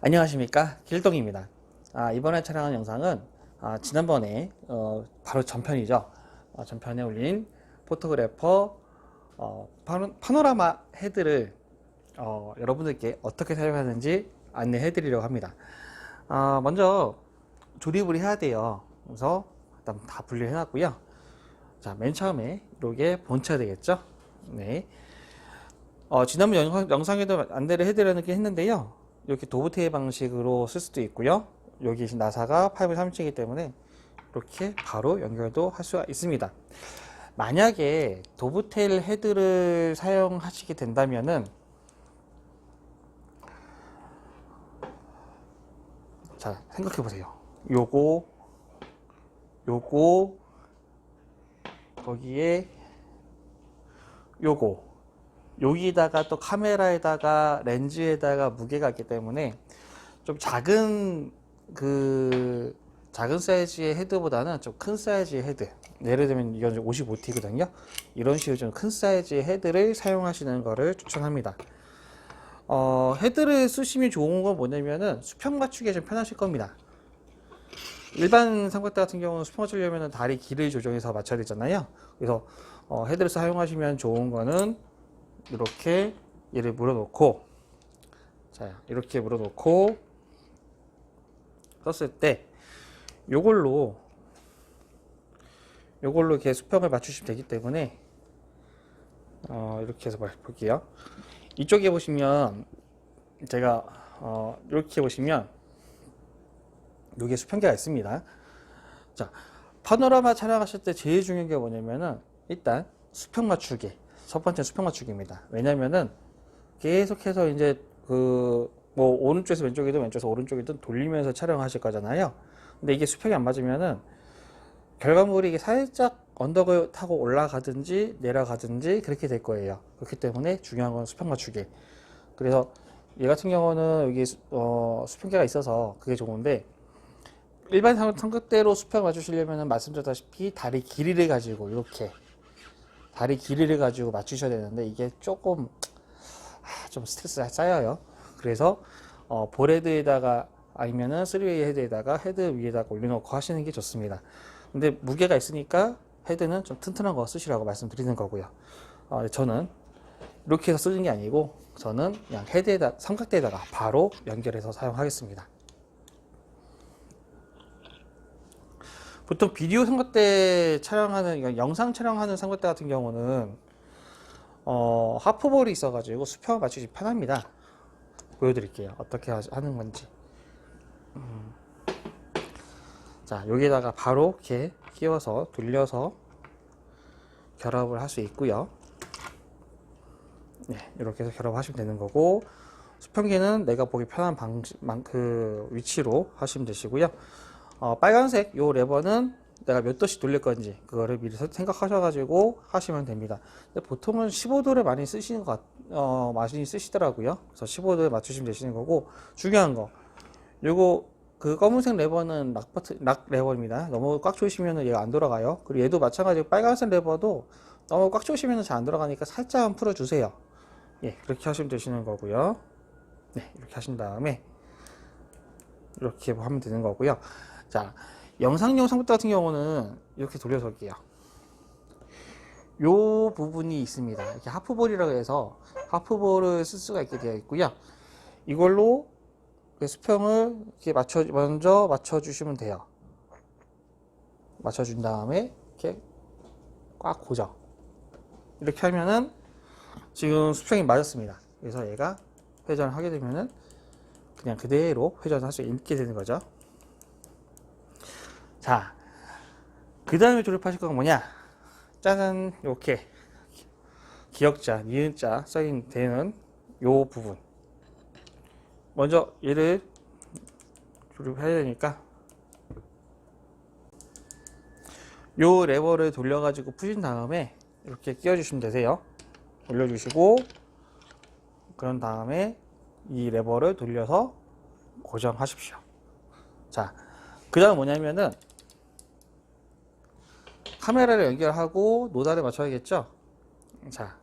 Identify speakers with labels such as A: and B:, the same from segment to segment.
A: 안녕하십니까, 길동입니다. 이번에 촬영한 영상은 지난번에 바로 전편이죠. 전편에 올린 포토그래퍼 파노라마 헤드를 여러분들께 어떻게 사용하는지 안내해 드리려고 합니다. 먼저 조립을 해야 돼요. 그래서 일단 다 분리해 놨고요. 자, 맨 처음에 이렇게 본체가 되겠죠. 네. 지난번 영상에도 안내를 해드리긴 했는데요. 이렇게 도브테일 방식으로 쓸 수도 있고요. 여기 나사가 8.3인치이기 때문에 이렇게 바로 연결도 할 수가 있습니다. 만약에 도브테일 헤드를 사용하시게 된다면은, 자, 생각해 보세요. 요거 거기에 요거 여기다가 또 카메라에다가 렌즈에다가 무게가 있기 때문에 좀 작은 사이즈의 헤드보다는 좀 큰 사이즈의 헤드, 예를 들면 이건 55T거든요. 이런 식으로 좀 큰 사이즈의 헤드를 사용하시는 것을 추천합니다. 헤드를 쓰시면 좋은 건 뭐냐면은 수평 맞추기가 좀 편하실 겁니다. 일반 삼각대 같은 경우는 수평 맞추려면 다리 길을 조정해서 맞춰야 되잖아요. 그래서 헤드를 사용하시면 좋은 거는 이렇게 얘를 물어놓고, 자, 이렇게 물어놓고 썼을 때 요걸로 이렇게 수평을 맞추시면 되기 때문에 이렇게 해서 볼게요. 이쪽에 보시면 제가 이렇게 보시면 여기에 수평계가 있습니다. 자, 파노라마 촬영하실 때 제일 중요한 게 뭐냐면은 일단 수평 맞추기, 첫 번째 수평 맞추기입니다. 왜냐면은 계속해서 이제 뭐 오른쪽에서 왼쪽이든 왼쪽에서 오른쪽이든 돌리면서 촬영하실 거잖아요. 근데 이게 수평이 안 맞으면은 결과물이 이게 살짝 언덕을 타고 올라가든지 내려가든지 그렇게 될 거예요. 그렇기 때문에 중요한 건 수평 맞추기. 그래서 얘 같은 경우는 여기 수평계가 있어서 그게 좋은데, 일반 삼각대로 수평 맞추시려면 말씀드렸다시피 다리 길이를 가지고 이렇게 다리 길이를 가지고 맞추셔야 되는데 이게 조금 좀 스트레스가 쌓여요. 그래서 볼헤드에다가 아니면은 3웨이 헤드에다가 헤드 위에다가 올려놓고 하시는 게 좋습니다. 근데 무게가 있으니까 헤드는 좀 튼튼한 거 쓰시라고 말씀드리는 거고요. 저는 이렇게 해서 쓰는 게 아니고 저는 그냥 삼각대에다가 바로 연결해서 사용하겠습니다. 보통 비디오 삼각대 촬영하는, 영상 촬영하는 삼각대 같은 경우는 하프볼이 있어가지고 수평을 맞추기 편합니다. 보여드릴게요. 어떻게 하는 건지. 자, 여기다가 바로 이렇게 끼워서 돌려서 결합을 할 수 있고요. 네, 이렇게 해서 결합하시면 되는 거고, 수평기는 내가 보기 편한 위치로 하시면 되시고요. 빨간색 요 레버는 내가 몇 도씩 돌릴 건지 그거를 미리 생각하셔가지고 하시면 됩니다. 근데 보통은 15도를 많이 쓰시는 많이 쓰시더라고요. 그래서 15도에 맞추시면 되시는 거고, 중요한 거, 요거 검은색 레버는 락 레버입니다. 너무 꽉 조이시면 얘가 안 돌아가요. 그리고 얘도 마찬가지로 빨간색 레버도 너무 꽉 조이시면 잘 안 돌아가니까 살짝 풀어주세요. 예, 그렇게 하시면 되시는 거고요. 네, 이렇게 하신 다음에 이렇게 하면 되는 거고요. 자, 영상용 삼각대 같은 경우는 이렇게 돌려서 할게요. 요 부분이 있습니다. 이렇게 하프볼이라고 해서 하프볼을 쓸 수가 있게 되어 있고요. 이걸로 수평을 이렇게 먼저 맞춰주시면 돼요. 맞춰준 다음에 이렇게 꽉 고정. 이렇게 하면은 지금 수평이 맞았습니다. 그래서 얘가 회전을 하게 되면은 그냥 그대로 회전을 할 수 있게 되는 거죠. 자, 그 다음에 조립하실 건 뭐냐? 짜잔, 이렇게 기역자, 니은자 써있는 되는 요 부분. 먼저 얘를 조립해야 되니까 요 레버를 돌려가지고 푸신 다음에 이렇게 끼워주시면 되세요. 올려주시고, 그런 다음에 이 레버를 돌려서 고정하십시오. 자, 그 다음 뭐냐면은 카메라를 연결하고 노다를 맞춰야겠죠. 자,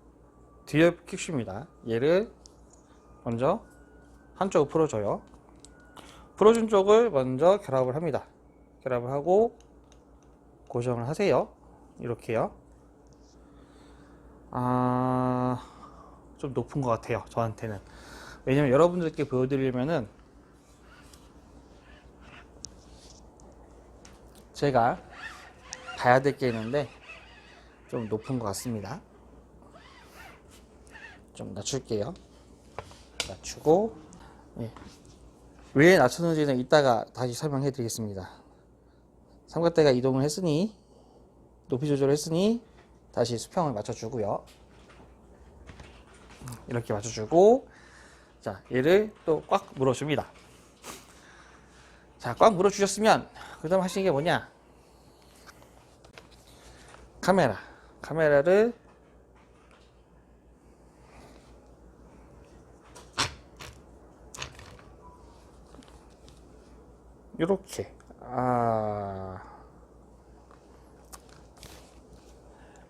A: 뒤에 킥슈입니다. 얘를 먼저 한쪽으로 풀어줘요. 풀어준 쪽을 먼저 결합을 합니다. 결합을 하고 고정을 하세요. 이렇게요. 좀 높은 것 같아요, 저한테는. 왜냐면 여러분들께 보여드리려면은 제가 봐야 될 게 있는데 좀 높은 것 같습니다. 좀 낮출게요. 낮추고, 예. 왜 낮췄는지는 이따가 다시 설명해 드리겠습니다. 삼각대가 이동을 했으니, 높이 조절을 했으니 다시 수평을 맞춰주고요. 이렇게 맞춰주고, 자, 얘를 또 꽉 물어줍니다. 자, 꽉 물어주셨으면 그 다음 하시는 게 뭐냐, 카메라를 이렇게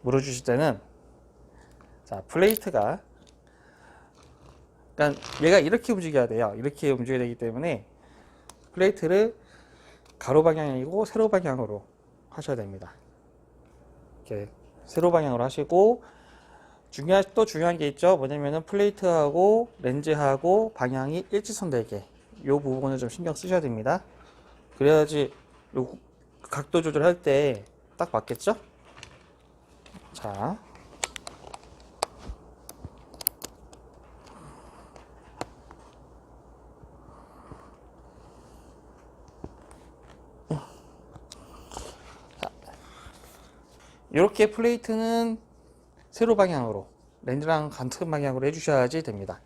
A: 물어주실 때는, 자, 플레이트가, 그러니까 얘가 이렇게 움직여야 돼요. 이렇게 움직여야 되기 때문에 플레이트를 가로 방향이 아니고 세로 방향으로 하셔야 됩니다. 이렇게 세로 방향으로 하시고, 또 중요한 게 있죠. 뭐냐면은 플레이트하고 렌즈하고 방향이 일직선 되게, 이 부분을 좀 신경 쓰셔야 됩니다. 그래야지 요 각도 조절할 때 딱 맞겠죠? 자, 이렇게 플레이트는 세로 방향으로, 렌즈랑 같은 방향으로 해주셔야지 됩니다.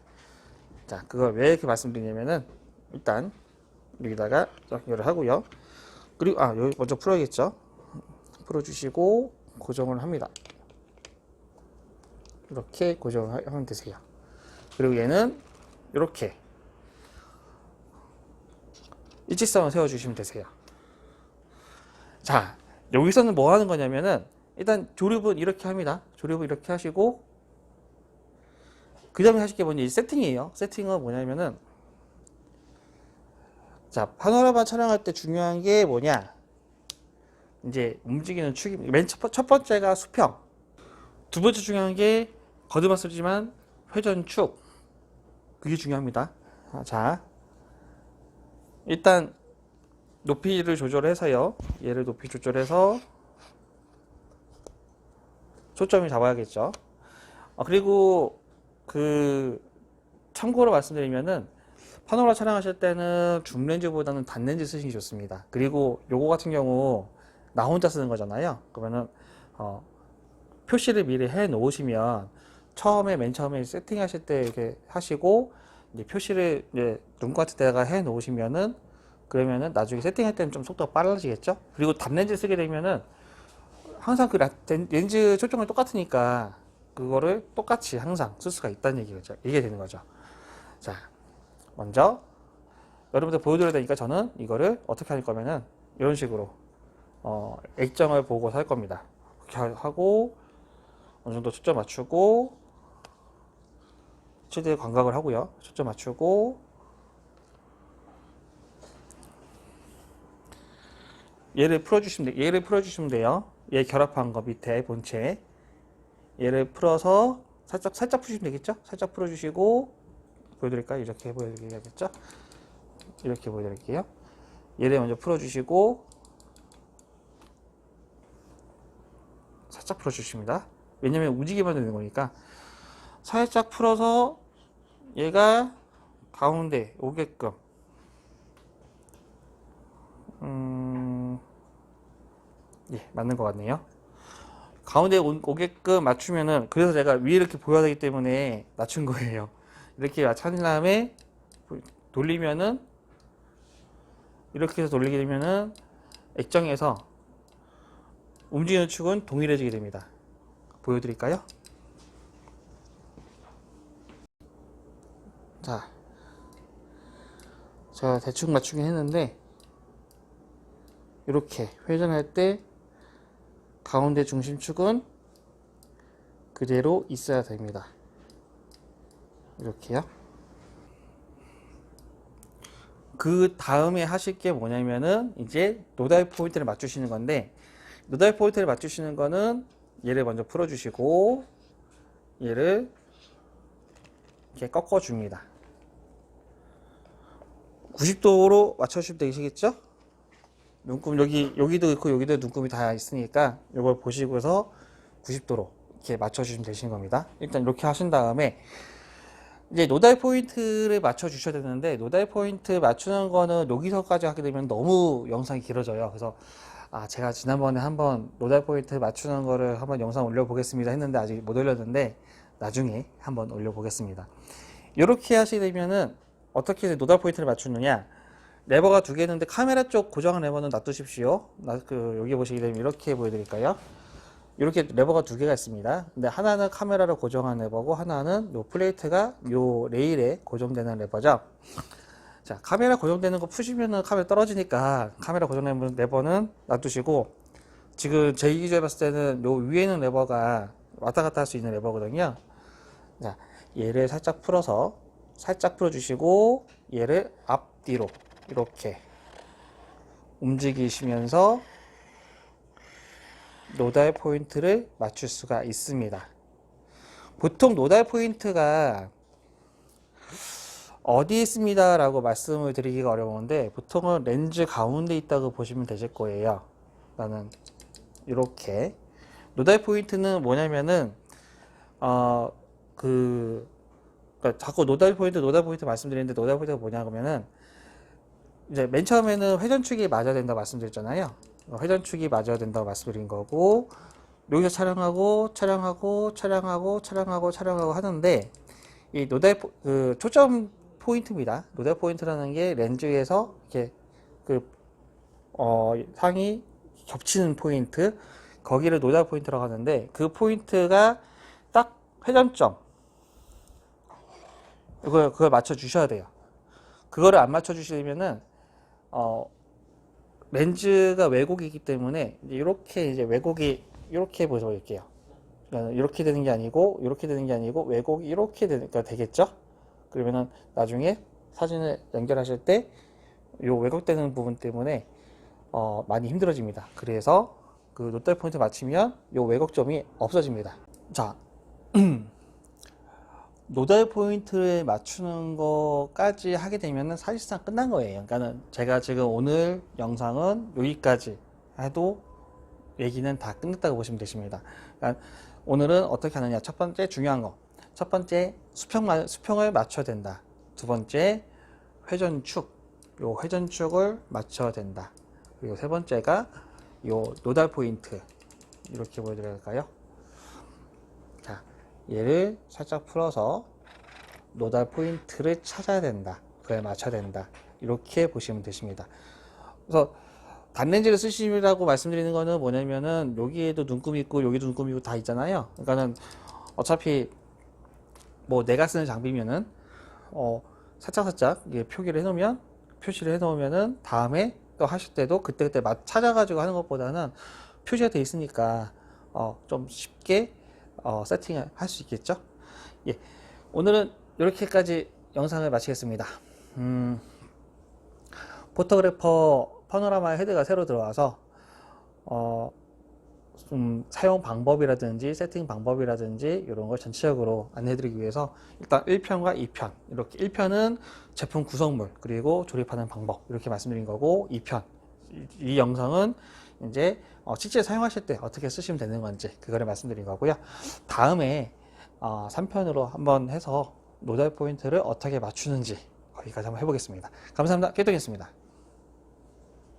A: 자, 그걸 왜 이렇게 말씀드리냐면은, 일단 여기다가 연결을 하고요. 그리고 여기 먼저 풀어야겠죠. 풀어주시고 고정을 합니다. 이렇게 고정을 하면 되세요. 그리고 얘는 이렇게 일직선을 세워주시면 되세요. 자, 여기서는 뭐 하는 거냐면은, 일단 조립은 이렇게 합니다. 조립을 이렇게 하시고, 그 다음에 하실 게 뭐냐, 세팅이에요. 세팅은 뭐냐면은, 자, 파노라마 촬영할 때 중요한 게 뭐냐, 이제 움직이는 축이, 첫 번째가 수평, 두 번째 중요한 게 거듭만 쓰지만 회전축, 그게 중요합니다. 자, 일단 높이를 조절해서요, 얘를 높이 조절해서 초점을 잡아야겠죠. 그리고 참고로 말씀드리면은, 파노라 촬영하실 때는 줌렌즈보다는 단렌즈 쓰시는 게 좋습니다. 그리고 요거 같은 경우 나 혼자 쓰는 거잖아요. 그러면은 표시를 미리 해 놓으시면, 맨 처음에 세팅하실 때 이렇게 하시고, 이제 표시를 이제 눈 같은 데다가 해 놓으시면은, 그러면은 나중에 세팅할 때는 좀 속도가 빨라지겠죠. 그리고 단렌즈 쓰게 되면은 항상 렌즈 초점이 똑같으니까 그거를 똑같이 항상 쓸 수가 있다는 얘기죠. 이게 되는 거죠. 자, 먼저 여러분들 보여드려야 되니까 저는 이거를 어떻게 할 거면은 이런 식으로 액정을 보고서 할 겁니다. 이렇게 하고 어느 정도 초점 맞추고, 최대 광각을 하고요. 초점 맞추고, 얘를 풀어주시면 돼요. 얘 결합한 거 밑에 본체, 얘를 풀어서 살짝 푸시면 되겠죠? 살짝 풀어주시고, 보여드릴까요? 이렇게 보여드리겠죠? 이렇게 보여드릴게요. 얘를 먼저 풀어주시고, 살짝 풀어주십니다. 왜냐면 움직이면 되는 거니까. 살짝 풀어서 얘가 가운데 오게끔, 예, 맞는 것 같네요. 가운데 오게끔 맞추면은, 그래서 제가 위에 이렇게 보여야 되기 때문에 낮춘 거예요. 이렇게 맞춘 다음에 돌리면은, 이렇게 해서 돌리게 되면은 액정에서 움직이는 축은 동일해지게 됩니다. 보여드릴까요? 자, 제가 대충 맞추긴 했는데, 이렇게 회전할 때 가운데 중심축은 그대로 있어야 됩니다. 이렇게요. 그 다음에 하실 게 뭐냐면은 이제 노달 포인트를 맞추시는 건데, 노달 포인트를 맞추시는 거는 얘를 먼저 풀어주시고 얘를 이렇게 꺾어줍니다. 90도로 맞춰주시면 되시겠죠? 눈금 여기도 있고 여기도 눈금이 다 있으니까 이걸 보시고서 90도로 이렇게 맞춰주시면 되시는 겁니다. 일단 이렇게 하신 다음에 이제 노달 포인트를 맞춰 주셔야 되는데, 노달 포인트 맞추는 거는 여기서까지 하게 되면 너무 영상이 길어져요. 그래서 제가 지난번에 한번 노달 포인트 맞추는 거를 한번 영상 올려보겠습니다 했는데 아직 못 올렸는데 나중에 한번 올려보겠습니다. 이렇게 하시게 되면은 어떻게 노달 포인트를 맞추느냐, 레버가 두 개 있는데 카메라 쪽 고정한 레버는 놔두십시오. 여기 보시게 되면 이렇게 보여드릴까요? 이렇게 레버가 두 개가 있습니다. 근데 하나는 카메라를 고정한 레버고 하나는 요 플레이트가 요 레일에 고정되는 레버죠. 자, 카메라 고정되는 거 푸시면은 카메라 떨어지니까 카메라 고정되는 레버는 놔두시고, 지금 제 기준에 봤을 때는 요 위에 있는 레버가 왔다 갔다 할 수 있는 레버거든요. 자, 얘를 살짝 풀어주시고 얘를 앞뒤로 이렇게 움직이시면서 노달 포인트를 맞출 수가 있습니다. 보통 노달 포인트가 어디에 있습니다 라고 말씀을 드리기가 어려운데, 보통은 렌즈 가운데 있다고 보시면 되실 거예요. 나는 이렇게 노달 포인트는 뭐냐면은 그러니까 자꾸 노달 포인트 말씀드리는데, 노달 포인트가 뭐냐 그러면은 이제 맨 처음에는 회전축이 맞아야 된다고 말씀드렸잖아요. 회전축이 맞아야 된다고 말씀드린 거고, 여기서 촬영하고 하는데, 이 초점 포인트입니다. 노달 포인트라는 게 렌즈에서 이렇게 상이 겹치는 포인트, 거기를 노달 포인트라고 하는데, 그 포인트가 딱 회전점, 그걸 맞춰 주셔야 돼요. 그거를 안 맞춰 주시면은 렌즈가 왜곡이기 때문에 이렇게 이제 왜곡이 이렇게 보여드릴게요. 이렇게 되는 게 아니고 왜곡이 이렇게 되겠죠? 그러면은 나중에 사진을 연결하실 때 이 왜곡되는 부분 때문에 많이 힘들어집니다. 그래서 그 노달 포인트 맞추면 이 왜곡점이 없어집니다. 자, 노달 포인트를 맞추는 것까지 하게 되면은 사실상 끝난 거예요. 그러니까는 제가 지금 오늘 영상은 여기까지 해도 얘기는 다 끝났다고 보시면 되십니다. 그러니까 오늘은 어떻게 하느냐. 첫 번째 중요한 거. 첫 번째 수평을 맞춰야 된다. 두 번째 회전축. 요 회전축을 맞춰야 된다. 그리고 세 번째가 요 노달 포인트. 이렇게 보여드려야 할까요? 자, 얘를 살짝 풀어서 노달 포인트를 찾아야 된다. 그에 맞춰야 된다. 이렇게 보시면 되십니다. 그래서 단렌즈를 쓰시라고 말씀드리는 거는 뭐냐면은 여기에도 눈금이 있고 여기도 눈금이 있고 다 있잖아요. 그러니까는 어차피 뭐 내가 쓰는 장비면은 살짝살짝 표시를 해놓으면은 다음에 또 하실 때도 그때그때 찾아가지고 하는 것보다는 표시가 돼 있으니까 좀 쉽게 세팅을 할 수 있겠죠. 예, 오늘은 이렇게까지 영상을 마치겠습니다. 포토그래퍼 파노라마 헤드가 새로 들어와서 좀 사용 방법이라든지 세팅 방법이라든지 이런 걸 전체적으로 안내해드리기 위해서 일단 1편과 2편, 이렇게 1편은 제품 구성물 그리고 조립하는 방법 이렇게 말씀드린 거고, 2편 이 영상은 이제 실제 사용하실 때 어떻게 쓰시면 되는 건지 그거를 말씀드린 거고요. 다음에 3편으로 한번 해서 노달 포인트를 어떻게 맞추는지 거기까지 한번 해보겠습니다. 감사합니다. 깨동이었습니다.